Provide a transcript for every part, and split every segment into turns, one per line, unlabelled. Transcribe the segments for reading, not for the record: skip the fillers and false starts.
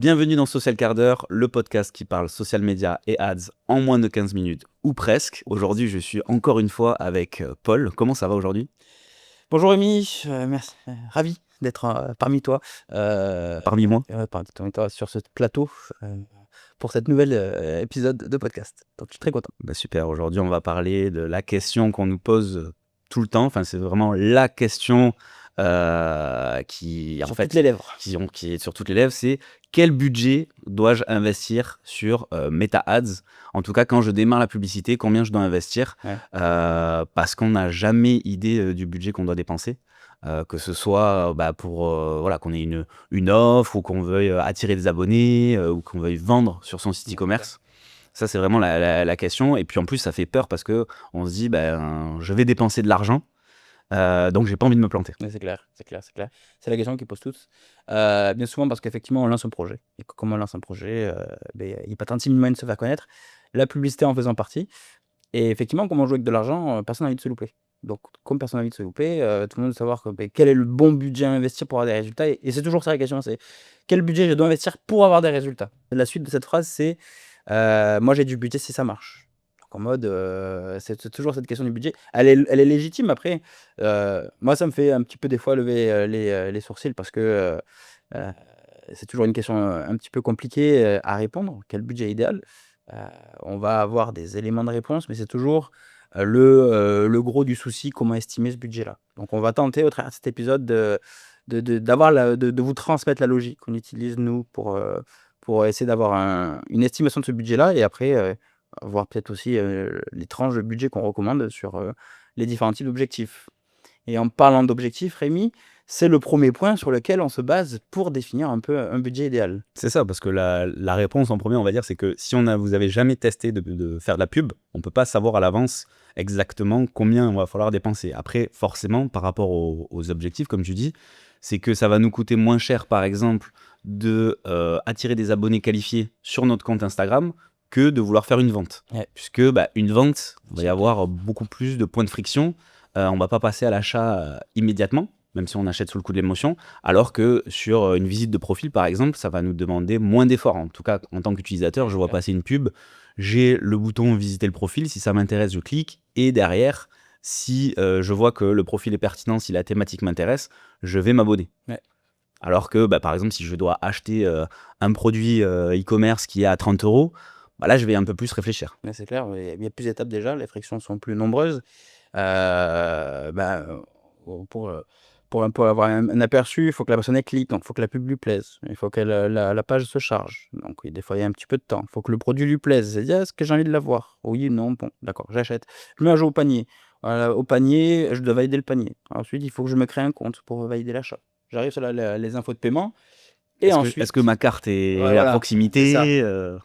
Bienvenue dans Social Quart d'heure, le podcast qui parle social media et ads en moins de 15 minutes ou presque. Aujourd'hui, je suis encore une fois avec Paul. Comment ça va aujourd'hui?
Bonjour Rémi, merci, ravi d'être parmi toi,
Parmi moi?
parmi toi sur ce plateau pour cette nouvelle épisode de podcast. Donc je suis très content.
Bah super, aujourd'hui on va parler de la question qu'on nous pose tout le temps. Enfin, c'est vraiment la question qui en
Sur toutes
fait
les lèvres.
qui est sur toutes les lèvres, c'est quel budget dois-je investir sur Meta Ads? En tout cas, quand je démarre la publicité, combien je dois investir?
Ouais.
Parce qu'on n'a jamais idée du budget qu'on doit dépenser. Que ce soit pour voilà, qu'on ait une offre ou qu'on veuille attirer des abonnés ou qu'on veuille vendre sur son site e-commerce. Ça, c'est vraiment la question. Et puis en plus, ça fait peur parce que on se dit, je vais dépenser de l'argent, donc j'ai pas envie de me planter.
Ouais, c'est clair, c'est clair, c'est clair. C'est la question qu'ils posent tous. Bien souvent parce qu'effectivement on lance un projet. Et comme on lance un projet, il n'y a pas 36 000 moyens de se faire connaître. La publicité en faisant partie. Et effectivement, comme on joue avec de l'argent, personne n'a envie de se louper. Donc, comme personne n'a envie de se louper, tout le monde veut savoir quel est le bon budget à investir pour avoir des résultats. Et c'est toujours ça la question, c'est quel budget je dois investir pour avoir des résultats. La suite de cette phrase, c'est moi j'ai du budget si ça marche. Donc, en mode, c'est toujours cette question du budget. Elle est légitime. Après, moi, ça me fait un petit peu des fois lever les sourcils parce que euh, c'est toujours une question un petit peu compliquée à répondre. Quel budget idéal? Heu, on va avoir des éléments de réponse, mais c'est toujours, le gros du souci, comment estimer ce budget-là. Donc on va tenter au travers de cet épisode d'avoir de vous transmettre la logique qu'on utilise nous pour essayer d'avoir une estimation de ce budget-là et après, voir peut-être aussi, les tranches de budget qu'on recommande sur, les différents types d'objectifs. Et en parlant d'objectifs, Rémi, c'est le premier point sur lequel on se base pour définir un peu un budget idéal.
C'est ça, parce que la réponse en premier, on va dire, c'est que si vous avez jamais testé de faire de la pub, on peut pas savoir à l'avance exactement combien on va falloir dépenser. Après, forcément, par rapport aux objectifs, comme tu dis, c'est que ça va nous coûter moins cher, par exemple, de attirer des abonnés qualifiés sur notre compte Instagram que de vouloir faire une vente.
Ouais.
Puisque une vente, il va y avoir beaucoup plus de points de friction. On va pas passer à l'achat immédiatement, même si on achète sous le coup de l'émotion, alors que sur une visite de profil, par exemple, ça va nous demander moins d'efforts. En tout cas, en tant qu'utilisateur, je vois passer une pub, j'ai le bouton visiter le profil, si ça m'intéresse, je clique, et derrière, si je vois que le profil est pertinent, si la thématique m'intéresse, je vais m'abonner.
Ouais.
Alors que, par exemple, si je dois acheter un produit e-commerce qui est à 30 euros, là, je vais un peu plus réfléchir.
Ouais, c'est clair, il y a plus d'étapes déjà, les frictions sont plus nombreuses. Bah, pour un peu avoir un aperçu, il faut que la personne elle clique, donc il faut que la pub lui plaise. Il faut que la page se charge. Donc oui, des fois, il y a un petit peu de temps. Il faut que le produit lui plaise. C'est dire: «Est-ce que j'ai envie de l'avoir? Oui, non, bon, d'accord, j'achète». Je mets un jeu au panier. Voilà, au panier, je dois valider le panier. Ensuite, il faut que je me crée un compte pour valider l'achat. J'arrive sur les infos de paiement et
Est-ce que
ensuite
ma carte
ouais,
est à
voilà, c'est ça.
proximité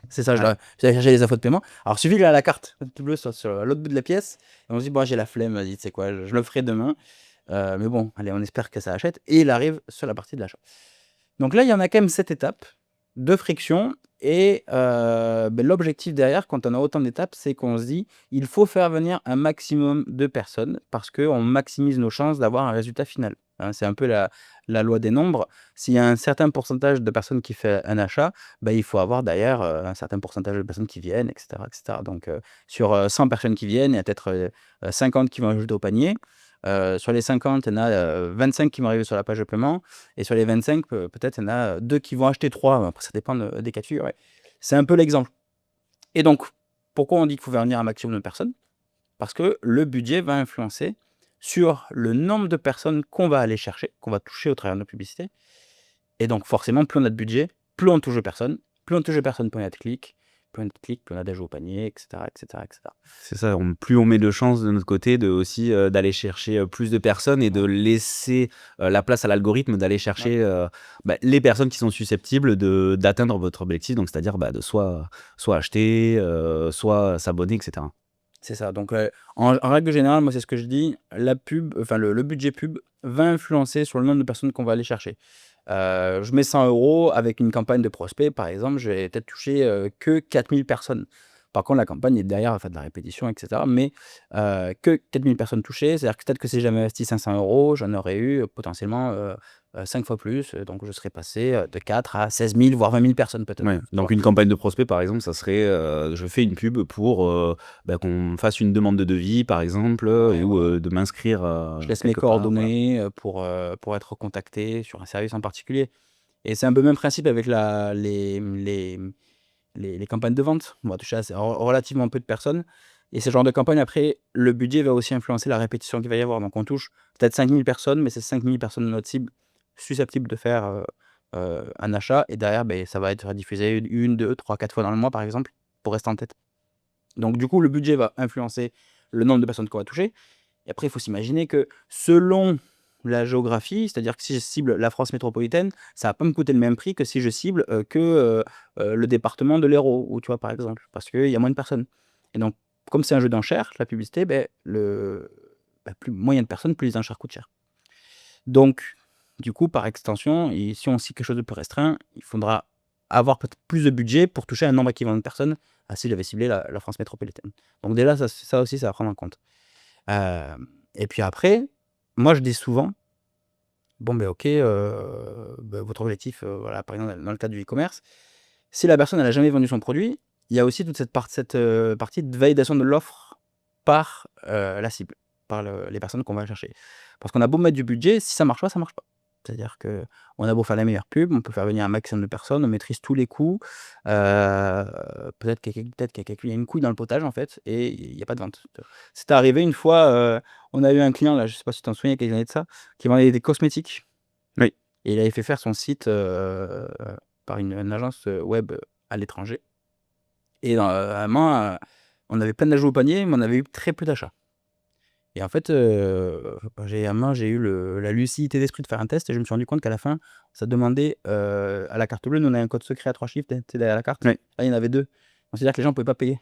C'est ça, je
Ouais.
dois j'allais chercher les infos de paiement. Alors, suffit qu'il a la carte bleue sur l'autre bout de la pièce et on se dit: «Bon, j'ai la flemme, vas-y, tu sais quoi? Je le ferai demain». Mais bon, allez, on espère que ça achète et il arrive sur la partie de l'achat. Donc là, il y en a quand même 7 étapes de friction et l'objectif derrière, quand on a autant d'étapes, c'est qu'on se dit: «Il faut faire venir un maximum de personnes parce qu'on maximise nos chances d'avoir un résultat final». Hein, c'est un peu la loi des nombres. S'il y a un certain pourcentage de personnes qui fait un achat, il faut avoir derrière, un certain pourcentage de personnes qui viennent et cetera et cetera. Donc sur, 100 personnes qui viennent, il y a peut-être, 50 qui vont ajouter au panier. Sur les 50, il y en a, 25 qui vont arriver sur la page de paiement et sur les 25, peut-être il y en a 2 qui vont acheter 3. Après ça dépend des cas de figure, ouais. C'est un peu l'exemple et donc pourquoi on dit qu'il faut faire venir un maximum de personnes? Parce que le budget va influencer sur le nombre de personnes qu'on va aller chercher, qu'on va toucher au travers de nos publicités et donc forcément, plus on a de budget, plus on touche de personnes, plus on touche de personnes, plus on a de clics, plus on a de clics, plus on a d'ajouts au panier et cetera et cetera et cetera.
C'est ça, plus on met de chances de notre côté de aussi, d'aller chercher, plus de personnes et de
Ouais,
laisser, la place à l'algorithme d'aller
ouais.
chercher, les personnes qui sont susceptibles d'atteindre votre objectif, donc c'est-à-dire, de soit acheter, soit s'abonner et cetera.
C'est ça, donc en règle générale, moi, c'est ce que je dis, la pub, enfin le budget pub va influencer sur le nombre de personnes qu'on va aller chercher. Je mets 100 € avec une campagne de prospect, par exemple, je vais peut-être toucher, que 4 000 personnes. Par contre, la campagne est derrière, elle fait de la répétition, etc. Mais que 4000 personnes touchées, c'est-à-dire que peut-être que si j'avais investi 500 €, j'en aurais eu potentiellement 5 fois plus. Donc, je serais passé de 4 à 16 000, voire 20 000 personnes peut-être.
Ouais.
Tu
Donc
vois.
une campagne de prospect, par exemple, ça serait je fais une pub pour qu'on fasse une demande de devis, par exemple,
Ouais,
ou
voilà.
de m'inscrire
Je laisse mes
quelque part. Voilà.
coordonnées pour être contacté sur un service en particulier. Et c'est un peu le même principe avec les campagnes de vente. On va toucher à relativement peu de personnes. Et ce genre de campagne, après, le budget va aussi influencer la répétition qu'il va y avoir. Donc, on touche peut-être 5000 personnes, mais c'est 5000 personnes de notre cible susceptibles de faire un achat. Et derrière, ça va être diffusé 1, 2, 3, 4 fois dans le mois, par exemple, pour rester en tête. Donc, du coup, le budget va influencer le nombre de personnes qu'on va toucher. Et après, il faut s'imaginer que selon la géographie, c'est-à-dire que si je cible la France métropolitaine, ça va pas me coûter le même prix que si je cible le département de l'Hérault, ou tu vois, par exemple, parce qu'il y a moins de personnes. Et donc, comme c'est un jeu d'enchères, la publicité, plus moyen de personnes, plus les enchères coûtent cher. Donc, du coup, par extension, et si on cible quelque chose de plus restreint, il faudra avoir peut-être plus de budget pour toucher un nombre équivalent de personnes si j'avais ciblé la France métropolitaine. Donc déjà, ça aussi, ça va prendre en compte. Et puis après, moi je dis souvent, bon OK, votre objectif, voilà, par exemple dans le cadre du e-commerce, si la personne elle a jamais vendu son produit, il y a aussi toute cette partie de validation de l'offre par, la cible, par les personnes qu'on va chercher. Parce qu'on a beau mettre du budget, si ça marche pas, ça marche pas. C'est-à-dire qu'on a beau faire la meilleure pub, on peut faire venir un maximum de personnes, on maîtrise tous les coûts, peut-être qu'il y a une couille dans le potage en fait et il y a pas de vente. C'est arrivé une fois, on a eu un client là, je sais pas si tu t'en souviens, il y a quelques années de ça, qui vendait des cosmétiques
Oui.
et il avait fait faire son site, par une agence, web à l'étranger et vraiment, on avait plein d'ajouts au panier, mais on avait eu très peu d'achats. Et en fait, j'ai eu la lucidité d'esprit de faire un test et je me suis rendu compte qu'à la fin, ça demandait, à la carte bleue, nous on a un code secret à 3 chiffres, tu sais, derrière la carte.
Oui.
Là, il y en avait 2. Donc c'est-à-dire que les gens ne pouvaient pas payer.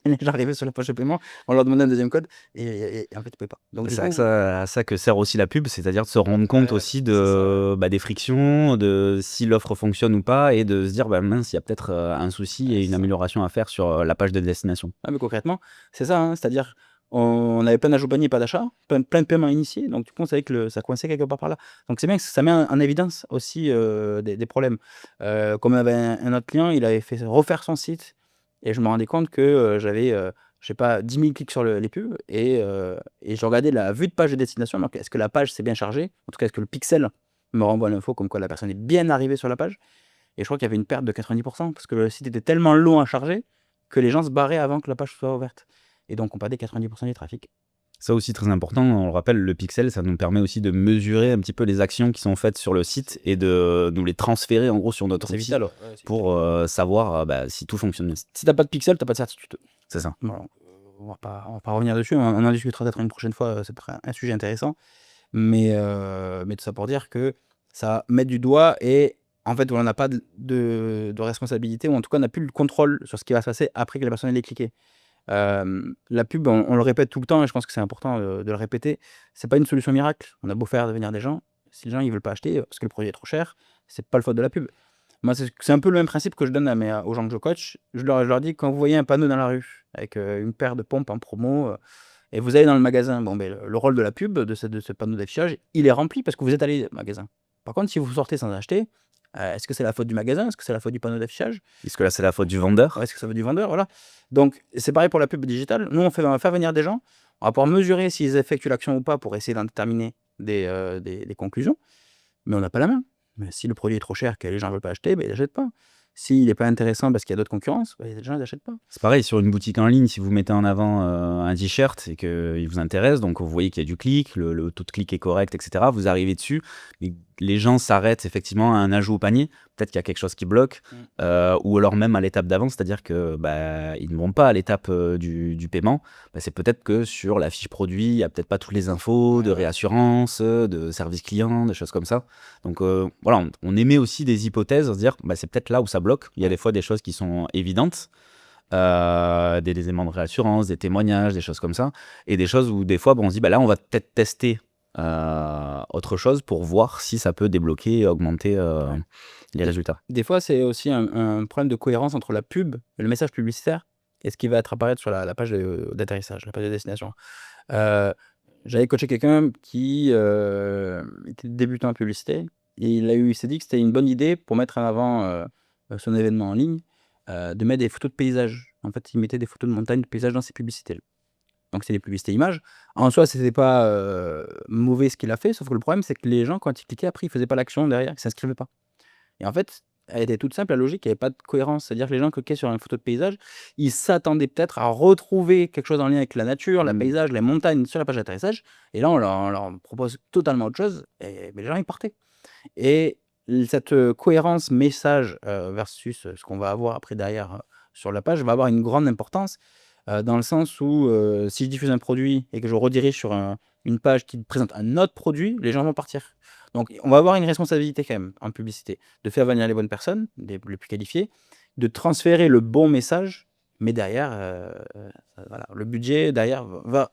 Les gens arrivaient sur la page de paiement, on leur demandait un deuxième code et en fait, ils ne pouvaient pas. Donc du
C'est
coup
à ça que sert aussi la pub, c'est-à-dire de se rendre compte aussi
c'est ça, ouais.
des frictions, de si l'offre fonctionne ou pas, et de se dire mince, il y a peut-être un souci
Ouais,
et
c'est
une
ça.
amélioration à faire sur la page de destination.
Ah mais concrètement, c'est ça, hein, c'est-à-dire on avait plein d'ajouts panier, pas d'achat, plein de paiements initiés, donc du coup on savait que ça coinçait quelque part par là. Donc c'est bien que ça met en évidence aussi, des problèmes. Comme on avait un autre client, il avait fait refaire son site et je me rendais compte que, j'avais, je sais pas 10 000 clics sur les pubs et je regardais la vue de page de destination, donc est-ce que la page s'est bien chargée? En tout cas, est-ce que le pixel me renvoie l'info comme quoi la personne est bien arrivée sur la page? Et je crois qu'il y avait une perte de 90 parce que le site était tellement long à charger que les gens se barraient avant que la page soit ouverte et donc on perdait 90 du trafic.
Ça aussi très important, on le rappelle, le pixel, ça nous permet aussi de mesurer un petit peu les actions qui sont faites sur le site et de nous les transférer en gros sur notre
C'est
outil
vital, ouais, c'est vital.
pour savoir si tout fonctionne bien.
Si tu as pas de pixel, tu as pas de certitude.
C'est ça.
Voilà, on va pas revenir dessus, on en discutera peut-être une prochaine fois, c'est peut-être un sujet intéressant. Mais tout ça pour dire que ça met du doigt et en fait, on n'a pas de responsabilité ou en tout cas, on n'a plus le contrôle sur ce qui va se passer après que la personne ait cliqué. La pub, on le répète tout le temps et je pense que c'est important, de le répéter. C'est pas une solution miracle. On a beau faire venir des gens, si les gens ils veulent pas acheter, parce que le produit est trop cher, c'est pas le faute de la pub. Moi, c'est un peu le même principe que je donne aux gens que je coach. Je leur dis: «Quand vous voyez un panneau dans la rue avec, une paire de pompes en promo, et vous allez dans le magasin, bon, le rôle de la pub, de ce panneau d'affichage, il est rempli parce que vous êtes allé au magasin. Par contre, si vous sortez sans acheter, est-ce que c'est la faute du magasin? Est-ce que c'est la faute du panneau d'affichage?
Est-ce que là c'est la faute du vendeur?
Est-ce que ça veut du vendeur? Voilà. Donc c'est pareil pour la pub digitale. Nous, on va faire venir des gens, on va pouvoir mesurer s'ils effectuent l'action ou pas pour essayer d'en déterminer des conclusions, mais on n'a pas la main. Mais si le produit est trop cher, que les gens ne veulent pas acheter, ils n'achètent pas. S'il n'est pas intéressant parce qu'il y a d'autres concurrences, les gens n'achètent pas.
C'est pareil sur une boutique en ligne, si vous mettez en avant un t-shirt et qu'il vous intéresse, donc vous voyez qu'il y a du clic, le taux de clic est correct, etc. Vous arrivez dessus, mais les gens s'arrêtent effectivement à un ajout au panier. Peut-être qu'il y a quelque chose qui bloque, ou alors même à l'étape d'avant, c'est-à-dire que ils ne vont pas à l'étape du paiement. C'est peut-être que sur la fiche produit, il n'y a peut-être pas toutes les infos de
Ouais.
réassurance, de service client, des choses comme ça. Donc voilà, on émet aussi des hypothèses, se dire c'est peut-être là où ça bloque. Il y a des fois des choses qui sont évidentes, des éléments de réassurance, des témoignages, des choses comme ça, et des choses où des fois on se dit là on va peut-être tester autre chose pour voir si ça peut débloquer, augmenter les résultats.
Des fois, c'est aussi un problème de cohérence entre la pub et le message publicitaire. et ce qui va être apparaître sur la page d'atterrissage, la page de destination. J'avais coaché quelqu'un qui était débutant en publicité et il s'est dit que c'était une bonne idée pour mettre en avant son événement en ligne, de mettre des photos de paysages. En fait, il mettait des photos de montagne, de paysages dans ses publicités. Donc, c'est des publicités images. En soi, c'était pas mauvais ce qu'il a fait, sauf que le problème, c'est que les gens, quand ils cliquaient, après, ils faisaient pas l'action derrière, ils s'inscrivaient pas. Et en fait, elle était toute simple, la logique, il n'y avait pas de cohérence. C'est-à-dire que les gens cliquaient sur une photo de paysage, ils s'attendaient peut-être à retrouver quelque chose en lien avec la nature, le paysage, les montagnes sur la page d'atterrissage. Et là, on leur propose totalement autre chose, mais les gens, ils partaient. Et cette cohérence message versus ce qu'on va avoir après derrière sur la page va avoir une grande importance dans le sens où si je diffuse un produit et que je redirige sur une page qui présente un autre produit, les gens vont partir. Donc, on va avoir une responsabilité quand même en publicité, de faire venir les bonnes personnes, les plus qualifiées, de transférer le bon message, mais derrière, voilà, le budget derrière va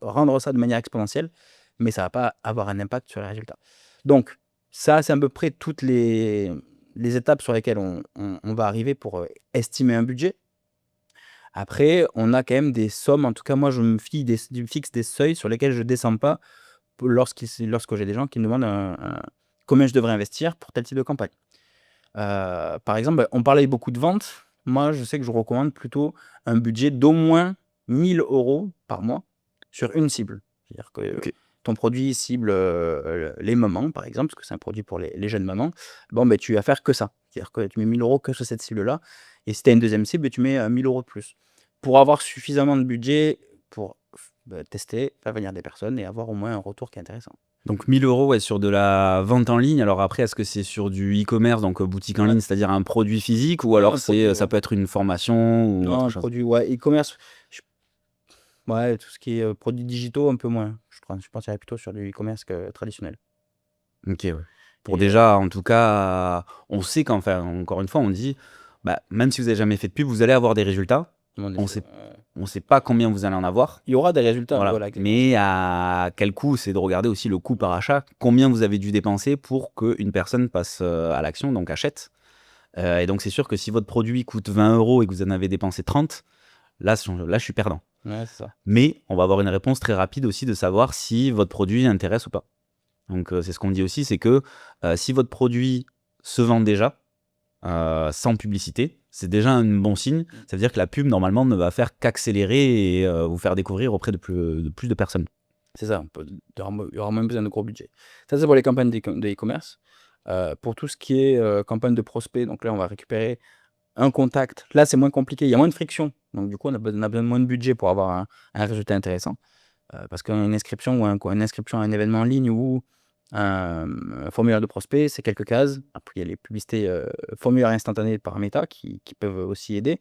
rendre ça de manière exponentielle, mais ça va pas avoir un impact sur les résultats. Donc, ça, c'est à peu près toutes les étapes sur lesquelles on va arriver pour estimer un budget. Après, on a quand même des sommes, en tout cas, moi, je me fixe des seuils sur lesquels je ne descends pas lorsque j'ai des gens qui me demandent combien je devrais investir pour tel type de campagne. Par exemple, on parlait beaucoup de ventes. Moi, je sais que je recommande plutôt un budget d'au moins 1 000 € par mois sur une cible. C'est-à-dire que
Ok.
ton produit cible les mamans, par exemple, parce que c'est un produit pour les jeunes mamans. Bon, ben, tu vas faire que ça. C'est-à-dire que tu mets 1 000 € que sur cette cible-là. Et si tu as une deuxième cible, tu mets 1 000 € de plus. Pour avoir suffisamment de budget pour tester, faire venir des personnes et avoir au moins un retour qui est intéressant.
Donc 1 000 € ouais, sur de la vente en ligne. Alors après, est-ce que c'est sur du e-commerce, donc boutique en
Ouais.
ligne, c'est-à-dire un produit physique, ou
Non,
alors
un produit,
ça
ouais.
peut être une formation ou
Non,
autre
un
chose?
produit, ouais, e-commerce. Ouais, tout ce qui est produits digitaux, un peu moins. Je partirais plutôt sur du e-commerce traditionnel.
Ok, ouais. Pour
Et
déjà, en tout cas, on sait qu'enfin, encore une fois, on dit, bah, même si vous n'avez jamais fait de pub, vous allez avoir des résultats.
demander
On
ça,
sait, on sait pas combien vous allez en avoir.
il y aura des résultats,
Voilà.
voilà, exactement.
Mais à quel coût? C'est de regarder aussi le coût par achat. Combien vous avez dû dépenser pour qu'une personne passe à l'action, donc achète. Et donc, c'est sûr que si votre produit coûte 20 € et que vous en avez dépensé 30, là, je suis perdant.
Ouais, c'est ça.
Mais on va avoir une réponse très rapide aussi de savoir si votre produit intéresse ou pas. Donc, c'est ce qu'on dit aussi, c'est que si votre produit se vend déjà sans publicité, c'est déjà un bon signe. Ça veut dire que la pub, normalement, ne va faire qu'accélérer et vous faire découvrir auprès de plus de personnes.
C'est ça. Il y aura moins besoin de gros budget. Ça, c'est pour les campagnes de e-commerce. Pour tout ce qui est campagne de prospect, donc là, on va récupérer un contact. Là, c'est moins compliqué. Il y a moins de friction. Donc, du coup, on a besoin de moins de budget pour avoir un résultat intéressant. Parce qu'une inscription ou une inscription à un événement en ligne ou un formulaire de prospect, c'est quelques cases. Après, il y a les publicités formulaires instantanés par Meta qui peuvent aussi aider.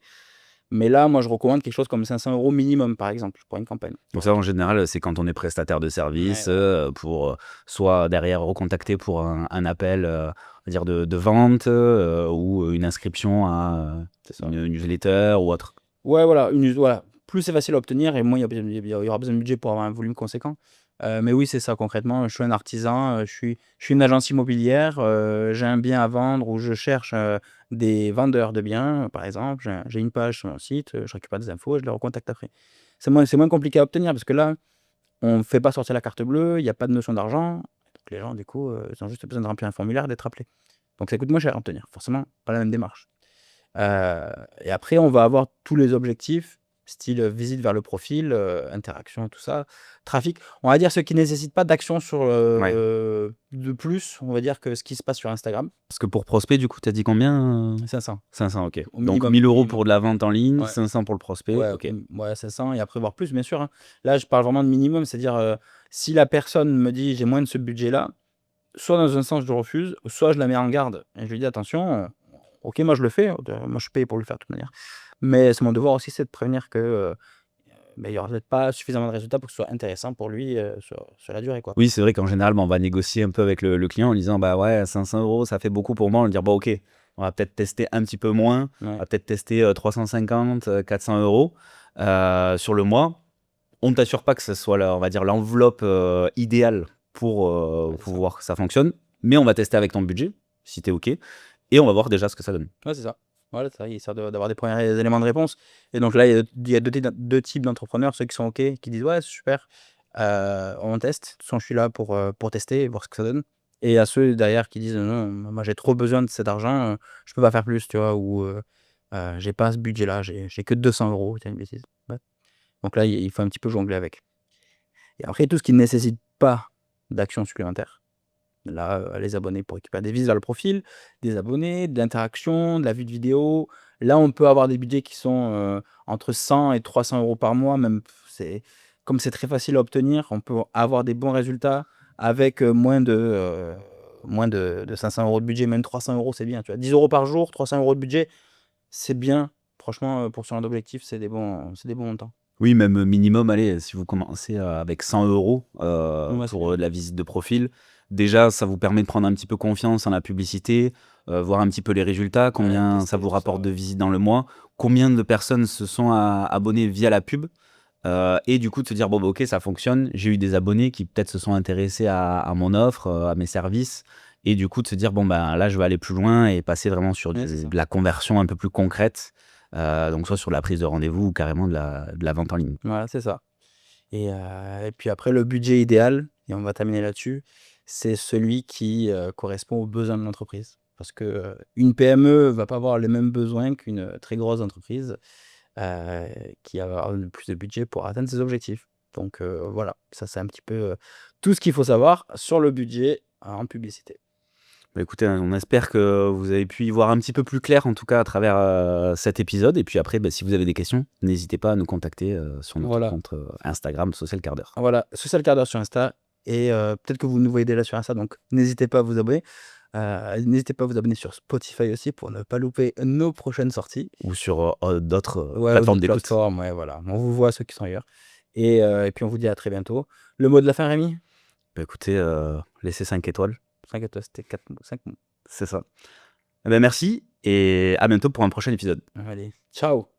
Mais là, moi, je recommande quelque chose comme 500 € minimum, par exemple, pour une campagne.
Donc ça, en général, c'est quand on est prestataire de service,
Ouais, voilà.
pour soit derrière recontacter pour un appel, on va dire de vente, ou une inscription à
C'est ça.
une newsletter ou autre.
Ouais, voilà, voilà. Plus c'est facile à obtenir et moins il y aura besoin de budget pour avoir un volume conséquent. Mais oui, c'est ça concrètement. Je suis un artisan, je suis une agence immobilière, j'ai un bien à vendre ou je cherche des vendeurs de biens, par exemple. J'ai une page sur mon site, je récupère des infos et je les recontacte après. C'est moins compliqué à obtenir parce que là, on ne fait pas sortir la carte bleue, il n'y a pas de notion d'argent. Donc les gens, du coup, ils ont juste besoin de remplir un formulaire et d'être appelés. Donc ça coûte moins cher à obtenir, forcément, pas la même démarche. Et après, on va avoir tous les objectifs, style visite vers le profil, interaction, tout ça, trafic. On va dire ce qui ne nécessite pas d'action sur
Ouais.
de plus, on va dire, que ce qui se passe sur Instagram.
Parce que pour prospect, du coup, tu as dit combien?
500
500, OK.
au
Donc
minimum.
1 000 € pour de la vente en ligne,
Ouais,
500 pour le prospect,
ouais,
OK.
ouais, 500 et après voir plus, bien sûr, hein. Là, je parle vraiment de minimum, c'est-à-dire si la personne me dit j'ai moins de ce budget-là, soit dans un sens je refuse, soit je la mets en garde et je lui dis attention, ok, moi je le fais, moi je suis payé pour le faire de toute manière. Mais c'est mon devoir aussi, c'est de prévenir que il n'y aura peut-être pas suffisamment de résultats pour que ce soit intéressant pour lui sur la durée, quoi.
Oui, c'est vrai qu'en général, bah, on va négocier un peu avec le client en lui disant: «Bah, ouais, 500 €, ça fait beaucoup pour moi». On va lui dire: «Bah, OK, on va peut-être tester un petit peu moins, on
Ouais,
va peut-être tester, 350, 400 € sur le mois». On ne t'assure pas que ce soit on va dire l'enveloppe, idéale
ouais,
pour
c'est ça.
voir que ça fonctionne, mais on va tester avec ton budget, si tu es OK, et on va voir déjà ce que ça donne.
Ouais, c'est ça. Voilà, c'est ça, histoire d'avoir des premiers éléments de réponse. Et donc là, il y a deux types d'entrepreneurs, ceux qui sont OK, qui disent ouais, c'est super, on teste. De toute façon, je suis là pour tester et voir ce que ça donne. Et il y a ceux derrière qui disent non, moi j'ai trop besoin de cet argent, je peux pas faire plus, tu vois, ou j'ai pas ce budget-là, j'ai que 200 €, c'est une bêtise. Ouais. Donc là, il faut un petit peu jongler avec. Et après, tout ce qui ne nécessite pas d'action supplémentaire. Là, les abonnés pour récupérer des visites vers le profil, des abonnés, de l'interaction, de la vue de vidéo. Là, on peut avoir des budgets qui sont, entre 100 et 300 € par mois, même comme c'est très facile à obtenir, on peut avoir des bons résultats avec, moins de 500 € de budget, même 300 €, c'est bien, tu vois? 10 € par jour, 300 € de budget, c'est bien. Franchement, pour ce genre d'objectif, c'est des bons montants.
Oui, même minimum, allez, si vous commencez, avec 100 €
Ouais, c'est
pour,
bien.
la visite de profil, déjà, ça vous permet de prendre un petit peu confiance en la publicité, voir un petit peu les résultats,
Ouais,
combien ça
tester
vous
tout ça,
rapporte de
ouais.
visites dans le mois, combien de personnes se sont abonnées via la pub, et du coup de se dire: «Bon, bah, OK, ça fonctionne, j'ai eu des abonnés qui peut-être se sont intéressés à mon offre, à mes services», et du coup de se dire: «Bon, ben, là, je vais aller plus loin et passer vraiment sur
Ouais, c'est ça.
de la conversion un peu plus concrète», donc soit sur la prise de rendez-vous ou carrément de la vente en ligne.
Voilà, c'est ça. Et puis après le budget idéal, et on va terminer là-dessus, c'est celui qui, correspond aux besoins de l'entreprise. Parce que, une PME va pas avoir les mêmes besoins qu'une, très grosse entreprise, heu, qui va avoir le plus de budget pour atteindre ses objectifs. Donc, voilà, ça c'est un petit peu, tout ce qu'il faut savoir sur le budget en publicité.
Bah, écoutez, on espère que vous avez pu y voir un petit peu plus clair, en tout cas à travers, cet épisode, et puis après, bah, si vous avez des questions, n'hésitez pas à nous contacter, sur notre
Voilà,
compte, Instagram Social Quart d'heure.
voilà, Social Quart d'heure sur Insta. Et peut-être que vous nous voyez déjà sur Insta, donc n'hésitez pas à vous abonner. N'hésitez pas à vous abonner sur Spotify aussi pour ne pas louper nos prochaines sorties.
Ou sur, d'autres,
Ouais, ou
plateformes
d'autres
d'écoute.
plateformes, ouais, voilà. On vous voit ceux qui sont ailleurs. Et puis on vous dit à très bientôt. Le mot de la fin, Rémi?
Bah, écoutez, laissez 5 étoiles,
5 à toi, c'était 4 mots, 5 mots.
c'est ça. Eh bah, merci et à bientôt pour un prochain épisode.
Allez, ciao!